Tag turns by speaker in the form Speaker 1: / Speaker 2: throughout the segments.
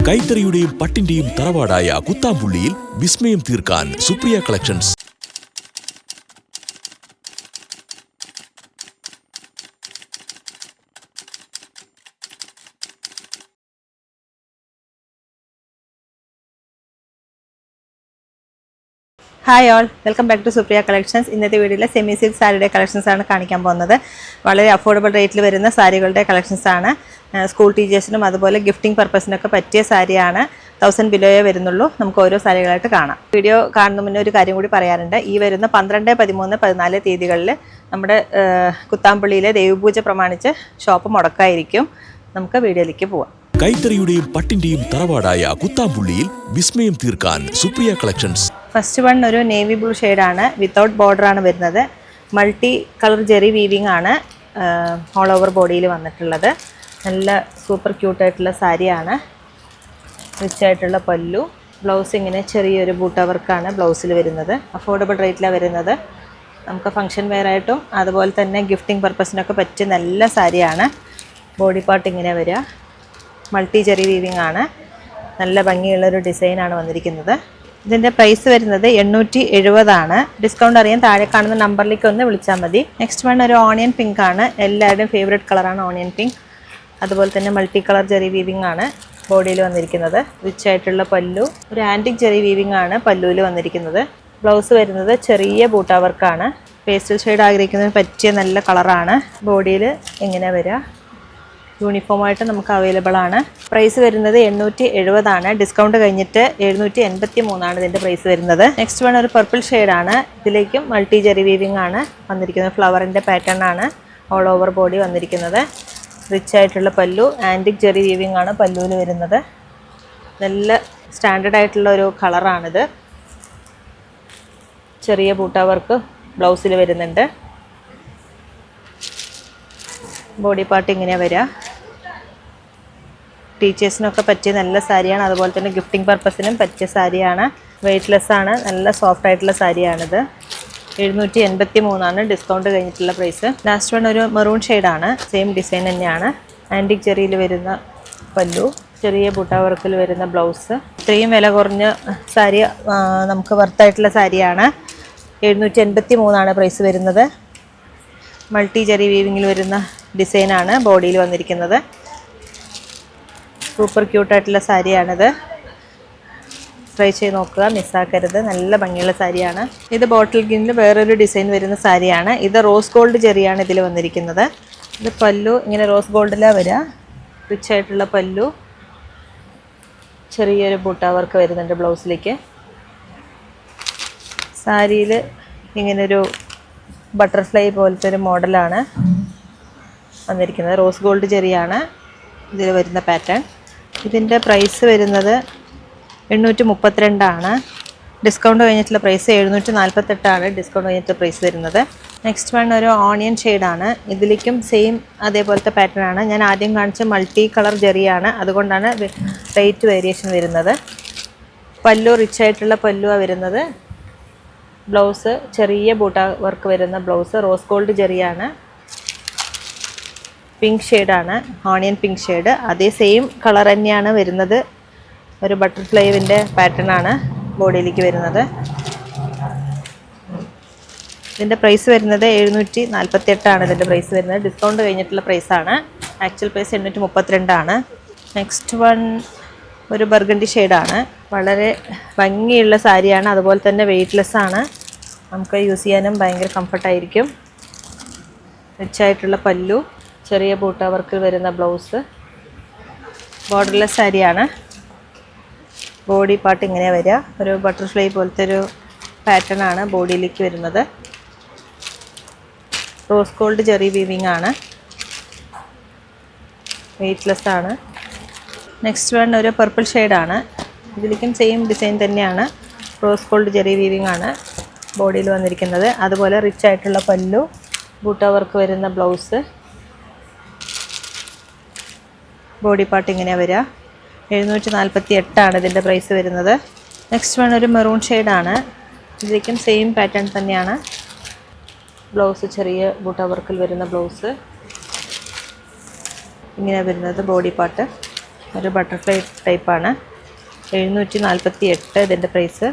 Speaker 1: കൈത്തറിയുടെയും പട്ടിന്റെയും തറവാടായ കുത്താമ്പുള്ളിയിൽ വിസ്മയം തീർക്കാൻ Supriya collections.
Speaker 2: Hi all, welcome back to Supriya collections. ഇന്നത്തെ വീഡിയോയിൽ സെമി സിൽക്ക് സാരിയുടെ കളക്ഷൻസ് ആണ് കാണിക്കാൻ പോകുന്നത്. വളരെ അഫോർഡബിൾ റേറ്റിൽ വരുന്ന സാരികളുടെ കളക്ഷൻസ് ആണ്. സ്കൂൾ ടീച്ചേഴ്സിനും അതുപോലെ ഗിഫ്റ്റിംഗ് പർപ്പസിനൊക്കെ പറ്റിയ സാരിയാണ്. 1000 ബിലോയേ വരുന്നുള്ളൂ. നമുക്ക് ഓരോ സാരികളായിട്ട് കാണാം. വീഡിയോ കാണുന്ന മുന്നേ ഒരു കാര്യം കൂടി പറയാറുണ്ട്. ഈ വരുന്ന 12, 13, 14 തീയതികളിൽ നമ്മുടെ കുത്താമ്പള്ളിയിലെ ദേവപൂജ പ്രമാണിച്ച് ഷോപ്പ് മുടക്കായിരിക്കും. നമുക്ക് വീഡിയോയിലേക്ക് പോവാം.
Speaker 1: കൈത്തറിയുടെയും പട്ടിന്റെയും തറവാടായ കുത്താമ്പുള്ളിയിൽ വിസ്മയം തീർക്കാൻ സുപ്രിയ കളക്ഷൻസ്.
Speaker 2: ഫസ്റ്റ് വൺ ഒരു നേവി ബ്ലൂ ഷെയ്ഡാണ്. വിത്തൗട്ട് ബോർഡർ ആണ് വരുന്നത്. മൾട്ടി കളർ ജെറി വീവിംഗ് ആണ് ഓൾ ഓവർ ബോഡിയിൽ വന്നിട്ടുള്ളത്. നല്ല സൂപ്പർ ക്യൂട്ടായിട്ടുള്ള സാരിയാണ്. റിച്ച് ആയിട്ടുള്ള പല്ലു. ബ്ലൗസ് ഇങ്ങനെ ചെറിയൊരു ബൂട്ട വർക്കാണ് ബ്ലൗസിൽ വരുന്നത്. അഫോർഡബിൾ റേറ്റിലാണ് വരുന്നത്. നമുക്ക് ഫംഗ്ഷൻ വെയർ ആയിട്ടും അതുപോലെ തന്നെ ഗിഫ്റ്റിംഗ് പർപ്പസിനൊക്കെ പറ്റിയ നല്ല സാരിയാണ്. ബോഡി പാർട്ട് ഇങ്ങനെ വരിക. മൾട്ടി ജെറി വീവിംഗ് ആണ്. നല്ല ഭംഗിയുള്ളൊരു ഡിസൈനാണ് വന്നിരിക്കുന്നത്. ഇതിൻ്റെ പ്രൈസ് വരുന്നത് 870 ആണ്. ഡിസ്കൗണ്ട് അറിയാൻ താഴെ കാണുന്ന നമ്പറിലേക്ക് ഒന്ന് വിളിച്ചാൽ മതി. നെക്സ്റ്റ് വൺ ഒരു ഓണിയൻ പിങ്ക് ആണ്. എല്ലാവരുടെയും ഫേവറേറ്റ് കളറാണ് ഓണിയൻ പിങ്ക്. അതുപോലെ തന്നെ മൾട്ടി കളർ ജെറി വീവിംഗ് ആണ് ബോഡിയിൽ വന്നിരിക്കുന്നത്. റിച്ച് ആയിട്ടുള്ള പല്ലു. ഒരു ആൻറ്റിക് ജെറി വീവിംഗ് ആണ് പല്ലുവിൽ വന്നിരിക്കുന്നത്. ബ്ലൗസ് വരുന്നത് ചെറിയ ബൂട്ട വർക്കാണ്. പേസ്റ്റൽ ഷെയ്ഡ് ആഗ്രഹിക്കുന്നതിന് പറ്റിയ നല്ല കളറാണ്. ബോഡിയിൽ ഇങ്ങനെ വരിക. യൂണിഫോമായിട്ട് നമുക്ക് അവൈലബിൾ ആണ്. പ്രൈസ് വരുന്നത് 870 ആണ്. ഡിസ്കൗണ്ട് കഴിഞ്ഞിട്ട് 783 ആണ് ഇതിൻ്റെ പ്രൈസ് വരുന്നത്. നെക്സ്റ്റ് വൺ ഒരു പർപ്പിൾ ഷെയ്ഡാണ്. ഇതിലേക്കും മൾട്ടി ജെറി വീവിംഗ് ആണ് വന്നിരിക്കുന്നത്. ഫ്ലവറിൻ്റെ പാറ്റേൺ ആണ് ഓൾ ഓവർ ബോഡി വന്നിരിക്കുന്നത്. റിച്ച് ആയിട്ടുള്ള പല്ലു. ആൻറ്റിക് ജെറി വീവിംഗ് ആണ് പല്ലുവിൽ വരുന്നത്. നല്ല സ്റ്റാൻഡേർഡ് ആയിട്ടുള്ള ഒരു കളറാണിത്. ചെറിയ ബൂട്ട വർക്ക് ബ്ലൗസിൽ വരുന്നുണ്ട്. ബോഡി പാർട്ട് ഇങ്ങനെ വരിക. ടീച്ചേഴ്സിനൊക്കെ പറ്റിയ നല്ല സാരിയാണ്. അതുപോലെ തന്നെ ഗിഫ്റ്റിംഗ് പർപ്പസിനും പറ്റിയ സാരിയാണ്. വെയ്റ്റ്ലെസ് ആണ്. നല്ല സോഫ്റ്റ് ആയിട്ടുള്ള സാരിയാണിത്. 783 ആണ് ഡിസ്കൗണ്ട് കഴിഞ്ഞിട്ടുള്ള പ്രൈസ്. ലാസ്റ്റ് വൺ ഒരു മെറൂൺ ഷെയ്ഡാണ്. സെയിം ഡിസൈൻ തന്നെയാണ്. ആൻറ്റിക് ജെറിയിൽ വരുന്ന പല്ലു. ചെറിയ ബൂട്ട വർക്കിൽ വരുന്ന ബ്ലൗസ്. ഇത്രയും വില കുറഞ്ഞ സാരി നമുക്ക് വർത്തായിട്ടുള്ള സാരിയാണ്. 783 ആണ് പ്രൈസ് വരുന്നത്. മൾട്ടി ജെറി വീവിങ്ങിൽ വരുന്ന ഡിസൈനാണ് ബോഡിയിൽ വന്നിരിക്കുന്നത്. സൂപ്പർ ക്യൂട്ടായിട്ടുള്ള സാരിയാണിത്. ട്രൈ ചെയ്ത് നോക്കുക, മിസ്സാക്കരുത്. നല്ല ഭംഗിയുള്ള സാരിയാണ്. ഇത് ബോട്ടിൽ ഗ്രീനിൽ വേറൊരു ഡിസൈൻ വരുന്ന സാരിയാണ്. ഇത് റോസ് ഗോൾഡ് ജെറിയാണ് ഇതിൽ വന്നിരിക്കുന്നത്. ഇത് പല്ലു ഇങ്ങനെ റോസ് ഗോൾഡിലാണ് വരിക. റിച്ച് ആയിട്ടുള്ള പല്ലു. ചെറിയൊരു ബൂട്ട വർക്ക് വരുന്നുണ്ട് ബ്ലൗസിലേക്ക്. സാരിയിൽ ഇങ്ങനൊരു ബട്ടർഫ്ലൈ പോലത്തെ ഒരു മോഡലാണ് വന്നിരിക്കുന്നത്. റോസ് ഗോൾഡ് ജെറിയാണ് ഇതിൽ വരുന്ന പാറ്റേൺ. ഇതിൻ്റെ പ്രൈസ് വരുന്നത് 832 ആണ്. ഡിസ്കൗണ്ട് കഴിഞ്ഞിട്ടുള്ള പ്രൈസ് 748 ആണ് ഡിസ്കൗണ്ട് കഴിഞ്ഞിട്ടുള്ള പ്രൈസ് വരുന്നത്. നെക്സ്റ്റ് വൺ ഒരു ഓണിയൻ ഷെയ്ഡാണ്. ഇതിലേക്കും സെയിം അതേപോലത്തെ പാറ്റേൺ ആണ്. ഞാൻ ആദ്യം കാണിച്ച മൾട്ടി കളർ ജെറിയാണ്. അതുകൊണ്ടാണ് റേറ്റ് വേരിയേഷൻ വരുന്നത്. പല്ലു റിച്ച് ആയിട്ടുള്ള പല്ലുവാണ് വരുന്നത്. ബ്ലൗസ് ചെറിയ ബൂട്ട വർക്ക് വരുന്ന ബ്ലൗസ്. റോസ് ഗോൾഡ് ജെറിയാണ്. പിങ്ക് ഷെയ്ഡാണ്. Onion pink shade. അതേ സെയിം കളർ തന്നെയാണ് വരുന്നത്. ഒരു ബട്ടർഫ്ലൈവിൻ്റെ പാറ്റേൺ ആണ് ബോഡിയിലേക്ക് വരുന്നത്. ഇതിൻ്റെ പ്രൈസ് വരുന്നത് 748 ആണ് ഇതിൻ്റെ പ്രൈസ് വരുന്നത്. ഡിസ്കൗണ്ട് കഴിഞ്ഞിട്ടുള്ള പ്രൈസാണ്. ആക്ച്വൽ പ്രൈസ് 832 ആണ്. നെക്സ്റ്റ് വൺ ഒരു ബർഗണ്ടി ഷെയ്ഡാണ്. വളരെ ഭംഗിയുള്ള സാരിയാണ്. അതുപോലെ തന്നെ വെയ്റ്റ്ലെസ് ആണ്. നമുക്ക് യൂസ് ചെയ്യാനും ഭയങ്കര കംഫർട്ടായിരിക്കും. റിച്ച് ആയിട്ടുള്ള പല്ലു. ചെറിയ ബൂട്ട വർക്കിൽ വരുന്ന ബ്ലൗസ്. ബോർഡർലെസ് സാരിയാണ്. ബോഡി പാർട്ട് ഇങ്ങനെ വരിക. ഒരു ബട്ടർഫ്ലൈ പോലത്തെ ഒരു പാറ്റേൺ ആണ് ബോഡിയിലേക്ക് വരുന്നത്. റോസ് ഗോൾഡ് ജെറി വീവിംഗ് ആണ്. വെയ്റ്റ്ലെസ് ആണ്. നെക്സ്റ്റ് വൺ ഒരു പർപ്പിൾ ഷെയ്ഡാണ്. ഇതിലേക്കും സെയിം ഡിസൈൻ തന്നെയാണ്. റോസ് ഗോൾഡ് ജെറി വീവിംഗ് ആണ് ബോഡിയിൽ വന്നിരിക്കുന്നത്. അതുപോലെ റിച്ച് ആയിട്ടുള്ള പല്ലു. ബൂട്ട വർക്ക് വരുന്ന ബ്ലൗസ്. ബോഡി പാർട്ട് ഇങ്ങനെ വരിക. 748 ആണ് ഇതിൻ്റെ പ്രൈസ് വരുന്നത്. നെക്സ്റ്റ് വൺ ഒരു മെറൂൺ ഷെയ്ഡാണ്. ഇതിലേക്കും സെയിം പാറ്റേൺ തന്നെയാണ്. ബ്ലൗസ് ചെറിയ ബൂട്ട വർക്കിൽ വരുന്ന ബ്ലൗസ് ഇങ്ങനെ വരുന്നത് ബോഡി പാർട്ട്. ഒരു ബട്ടർഫ്ലൈ ടൈപ്പാണ്. 748 ഇതിൻ്റെ പ്രൈസ്.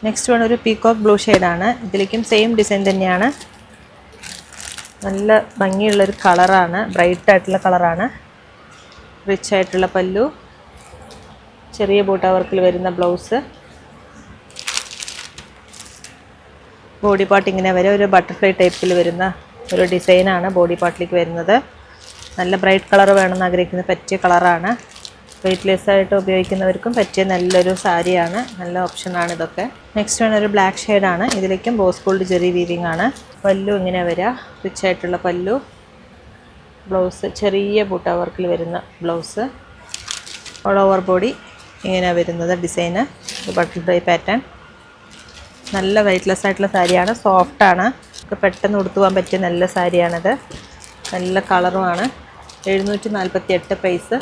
Speaker 2: നെക്സ്റ്റ് വൺ ഒരു പീകോക്ക് ബ്ലൂ ഷെയ്ഡാണ്. ഇതിലേക്കും സെയിം ഡിസൈൻ തന്നെയാണ്. നല്ല ഭംഗിയുള്ളൊരു കളറാണ്, ബ്രൈറ്റ് ആയിട്ടുള്ള കളറാണ്. റിച്ച് ആയിട്ടുള്ള പല്ലു, ചെറിയ ബൂട്ട വർക്കിൽ വരുന്ന ബ്ലൗസ്. ബോഡി പാർട്ട് ഇങ്ങനെ വരെ ഒരു ബട്ടർഫ്ലൈ ടൈപ്പിൽ വരുന്ന ഒരു ഡിസൈനാണ് ബോഡി പാർട്ടിലേക്ക് വരുന്നത്. നല്ല ബ്രൈറ്റ് കളർ വേണമെന്ന് ആഗ്രഹിക്കുന്ന പറ്റിയ കളറാണ്. വെയ്റ്റ്ലെസ് ആയിട്ട് ഉപയോഗിക്കുന്നവർക്കും പറ്റിയ നല്ലൊരു സാരിയാണ്. നല്ല ഓപ്ഷനാണ് ഇതൊക്കെ. നെക്സ്റ്റ് ആണ് ഒരു ബ്ലാക്ക് ഷെയ്ഡാണ്. ഇതിലേക്കും ബോസ് ഗോൾഡ് ജെറി വീവിങ് ആണ്. പല്ലു ഇങ്ങനെ വരിക, റിച്ച് ആയിട്ടുള്ള പല്ലു. ബ്ലൗസ് ചെറിയ ബൂട്ട വർക്കിൽ വരുന്ന ബ്ലൗസ്. ഓൾ ഓവർ ബോഡി ഇങ്ങനെ വരുന്നത് ഡിസൈന്, ബട്ടർഫ്ലൈ പാറ്റേൺ. നല്ല വെയ്റ്റ്ലെസ് ആയിട്ടുള്ള സാരിയാണ്, സോഫ്റ്റാണ്, പെട്ടെന്ന് ഉടുത്തു പോകാൻ പറ്റിയ നല്ല സാരിയാണിത്. നല്ല കളറുമാണ്. 748 പ്രൈസ്.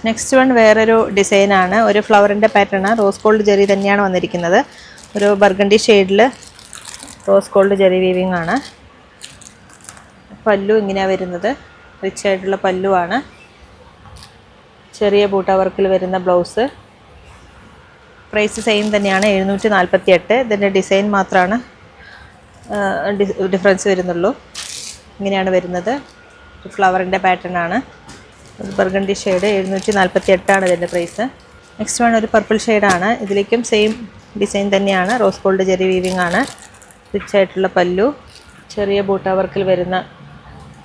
Speaker 2: നെക്സ്റ്റ് വൺ വേറൊരു ഡിസൈനാണ്. ഒരു ഫ്ലവറിൻ്റെ പാറ്റേണാണ്. റോസ് ഗോൾഡ് ജെറി തന്നെയാണ് വന്നിരിക്കുന്നത്. ഒരു ബർഗണ്ടി ഷെയ്ഡിൽ റോസ് ഗോൾഡ് ജെറി വീവിങ് ആണ്. പല്ലു ഇങ്ങനെയാണ് വരുന്നത്, റിച്ച് ആയിട്ടുള്ള പല്ലുവാണ്. ചെറിയ ബൂട്ട വർക്കിൽ വരുന്ന ബ്ലൗസ്. പ്രൈസ് സെയിം തന്നെയാണ്, 748. ഇതിൻ്റെ ഡിസൈൻ മാത്രമാണ് ഡിഫറൻസ് വരുന്നുള്ളൂ. ഇങ്ങനെയാണ് വരുന്നത്. ഫ്ലവറിൻ്റെ പാറ്റേൺ ആണ്. Burgundy shade. 748 ഇതിൻ്റെ പ്രൈസ്. നെക്സ്റ്റ് വൺ ഒരു പർപ്പിൾ ഷെയ്ഡാണ്. ഇതിലേക്കും സെയിം ഡിസൈൻ തന്നെയാണ്. റോസ് ഗോൾഡ് ജെറി വീവിങ് ആണ്. റിച്ച് ആയിട്ടുള്ള പല്ലു, ചെറിയ ബൂട്ട വർക്കിൽ വരുന്ന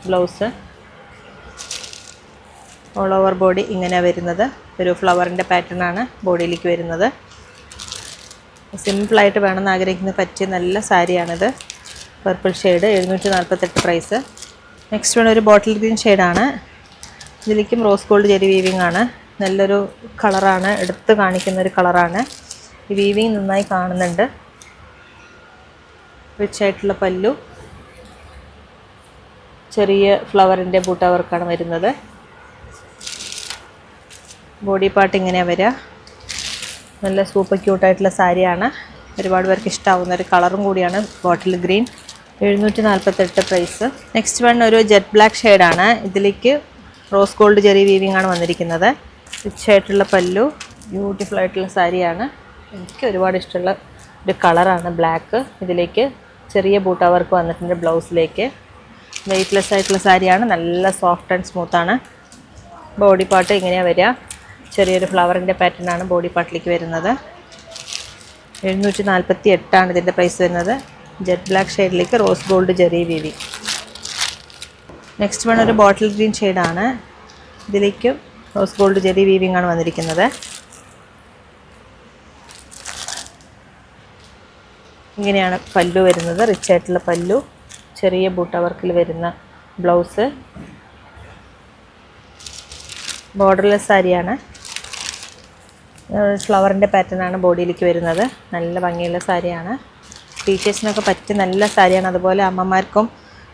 Speaker 2: ബ്ലൗസ്. ഓൾ ഓവർ ബോഡി ഇങ്ങനെ വരുന്നത്. ഒരു ഫ്ലവറിൻ്റെ പാറ്റേൺ ആണ് ബോഡിയിലേക്ക് വരുന്നത്. സിമ്പിളായിട്ട് വേണമെന്ന് ആഗ്രഹിക്കുന്ന പറ്റിയ നല്ല സാരിയാണിത്. Purple shade. 748 price. Next one ഒരു ബോട്ടിൽ ഗ്രീൻ ഷെയ്ഡാണ്. ഇതിലേക്കും റോസ് ഗോൾഡ് ജെറി വീവിങ് ആണ്. നല്ലൊരു കളറാണ്, എടുത്ത് കാണിക്കുന്നൊരു കളറാണ്. ഈ വീവിങ് നന്നായി കാണുന്നുണ്ട്. റിച്ച് ആയിട്ടുള്ള പല്ലു, ചെറിയ ഫ്ലവറിൻ്റെ ബൂട്ട വർക്കാണ് വരുന്നത്. ബോഡി പാർട്ട് ഇങ്ങനെയാണ് വരിക. നല്ല സൂപ്പർ ക്യൂട്ടായിട്ടുള്ള സാരിയാണ്. ഒരുപാട് പേർക്ക് ഇഷ്ടമാവുന്ന ഒരു കളറും കൂടിയാണ് bottle green. 748 price. Next one ഒരു ജെറ്റ് ബ്ലാക്ക് ഷെയ്ഡാണ്. ഇതിലേക്ക് റോസ് ഗോൾഡ് ജെറി വീവിങ് ആണ് വന്നിരിക്കുന്നത്. റിച്ച് ആയിട്ടുള്ള പല്ലു, ബ്യൂട്ടിഫുൾ ആയിട്ടുള്ള സാരിയാണ്. എനിക്ക് ഒരുപാട് ഇഷ്ടമുള്ള ഒരു കളറാണ് ബ്ലാക്ക്. ഇതിലേക്ക് ചെറിയ ബൂട്ട വർക്ക് വന്നിട്ടുണ്ട് ബ്ലൗസിലേക്ക്. വെയ്റ്റ്ലെസ് ആയിട്ടുള്ള സാരിയാണ്. നല്ല സോഫ്റ്റ് ആൻഡ് സ്മൂത്താണ്. ബോഡി പാർട്ട് ഇങ്ങനെയാണ് വരിക. ചെറിയൊരു ഫ്ലവറിൻ്റെ പാറ്റേൺ ആണ് ബോഡി പാർട്ടിലേക്ക് വരുന്നത്. 748 ഇതിൻ്റെ പ്രൈസ് വരുന്നത്. ജെറ്റ് ബ്ലാക്ക് ഷെയ്ഡിലേക്ക് rose gold zari weaving. Next one ഒരു ബോട്ടിൽ ഗ്രീൻ ഷെയ്ഡാണ്. ഇതിലേക്കും റോസ് ഗോൾഡ് ജെറി വീവിങ് ആണ് വന്നിരിക്കുന്നത്. ഇങ്ങനെയാണ് പല്ലു വരുന്നത്. റിച്ച് ആയിട്ടുള്ള പല്ലു, ചെറിയ ബൂട്ട വർക്കിൽ വരുന്ന ബ്ലൗസ്. ബോർഡർലെസ് സാരിയാണ്. ഫ്ലവറിൻ്റെ പാറ്റേൺ ആണ് ബോഡിയിലേക്ക് വരുന്നത്. നല്ല ഭംഗിയുള്ള സാരിയാണ്. ടീച്ചേഴ്സിനൊക്കെ പറ്റിയ നല്ല സാരിയാണ്. അതുപോലെ അമ്മമാർക്കും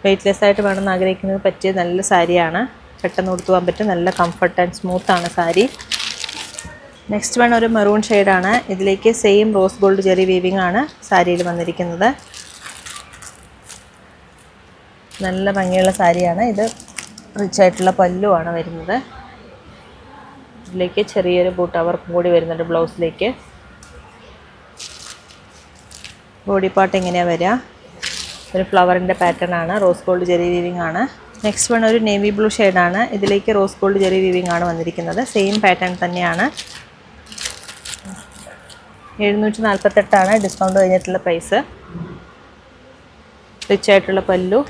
Speaker 2: വെയ്റ്റ്ലെസ് ആയിട്ട് വേണമെന്ന് ആഗ്രഹിക്കുന്നത് പറ്റിയ നല്ല സാരിയാണ്. പെട്ടെന്ന് ഉടുത്തു പോകാൻ പറ്റും. നല്ല കംഫർട്ട് ആൻഡ് സ്മൂത്താണ് സാരി. നെക്സ്റ്റ് വൺ ഒരു മെറൂൺ ഷെയ്ഡാണ്. ഇതിലേക്ക് same rose gold zari weaving ആണ് സാരിയിൽ വന്നിരിക്കുന്നത്. നല്ല ഭംഗിയുള്ള സാരിയാണ്. ഇത് റിച്ച് ആയിട്ടുള്ള പല്ലുവാണ് വരുന്നത്. ഇതിലേക്ക് ചെറിയൊരു ബൂട്ട വർക്കും കൂടി വരുന്നുണ്ട് ബ്ലൗസിലേക്ക്. ബോഡി പാർട്ട് ഇങ്ങനെയാണ് വരിക. ഒരു ഫ്ലവറിൻ്റെ പാറ്റേൺ ആണ്. റോസ് ഗോൾഡ് ജെറി വീവിങ് ആണ്. നെക്സ്റ്റ് വൺ ഒരു നേവി ബ്ലൂ ഷെയ്ഡാണ്. ഇതിലേക്ക് റോസ് ഗോൾഡ് ജെറി വീവിങ് ആണ് വന്നിരിക്കുന്നത്. സെയിം പാറ്റേൺ തന്നെയാണ്. 748 ഡിസ്കൗണ്ട് കഴിഞ്ഞിട്ടുള്ള പ്രൈസ്. റിച്ച് ആയിട്ടുള്ള പല്ലു,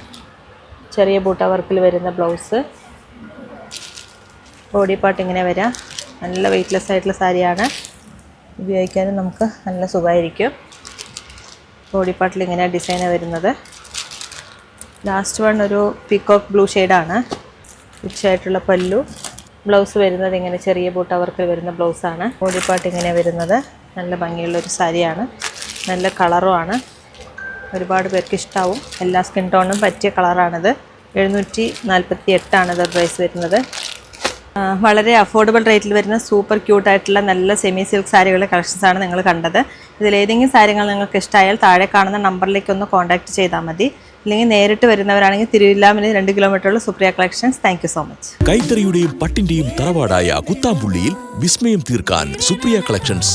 Speaker 2: ചെറിയ ബൂട്ട വർക്കിൽ വരുന്ന ബ്ലൗസ്. ബോഡി പാർട്ട് ഇങ്ങനെ വരാം. നല്ല വെയ്റ്റ്ലെസ് ആയിട്ടുള്ള സാരിയാണ്. ഉപയോഗിക്കാനും നമുക്ക് നല്ല സുഖമായിരിക്കും. ബോഡി പാർട്ടിൽ ഇങ്ങനെ ഡിസൈൻ വരുന്നത്. ലാസ്റ്റ് വൺ ഒരു പീകോക്ക് ബ്ലൂ ഷെയ്ഡാണ്. റിച്ച് ആയിട്ടുള്ള പല്ലു. ബ്ലൗസ് വരുന്നത് ഇങ്ങനെ ചെറിയ ബൂട്ട വർക്കിൽ വരുന്ന ബ്ലൗസാണ്. ബോഡി പാർട്ട് ഇങ്ങനെ വരുന്നത്. നല്ല ഭംഗിയുള്ളൊരു സാരിയാണ്. നല്ല കളറുമാണ്. ഒരുപാട് പേർക്ക് ഇഷ്ടമാവും. എല്ലാ സ്കിൻ ടോണിനും പറ്റിയ കളറാണിത്. 748 ഇത് പ്രൈസ് വരുന്നത്. വളരെ അഫോർഡബിൾ റേറ്റിൽ വരുന്ന സൂപ്പർ ക്യൂട്ടായിട്ടുള്ള നല്ല സെമി സിൽക്ക് സാരികളുടെ കളക്ഷൻസാണ് നിങ്ങൾ കണ്ടത്. ഇതിലേതെങ്കിലും സാരികൾ നിങ്ങൾക്ക് ഇഷ്ടമായാൽ താഴെ കാണുന്ന നമ്പറിലേക്ക് ഒന്ന് കോൺടാക്റ്റ് ചെയ്താൽ മതി. അല്ലെങ്കിൽ നേരിട്ട് വരുന്നവരാണെങ്കിൽ തിരുവില്ലാമല 2 കിലോമീറ്ററുള്ള Supriya collections. Thank you so much.
Speaker 1: കൈത്തറിയുടെയും പട്ടിന്റെയും തറവാടായ കുത്താമ്പുള്ളിയിൽ വിസ്മയം തീർക്കാൻ സുപ്രിയ കളക്ഷൻസ്.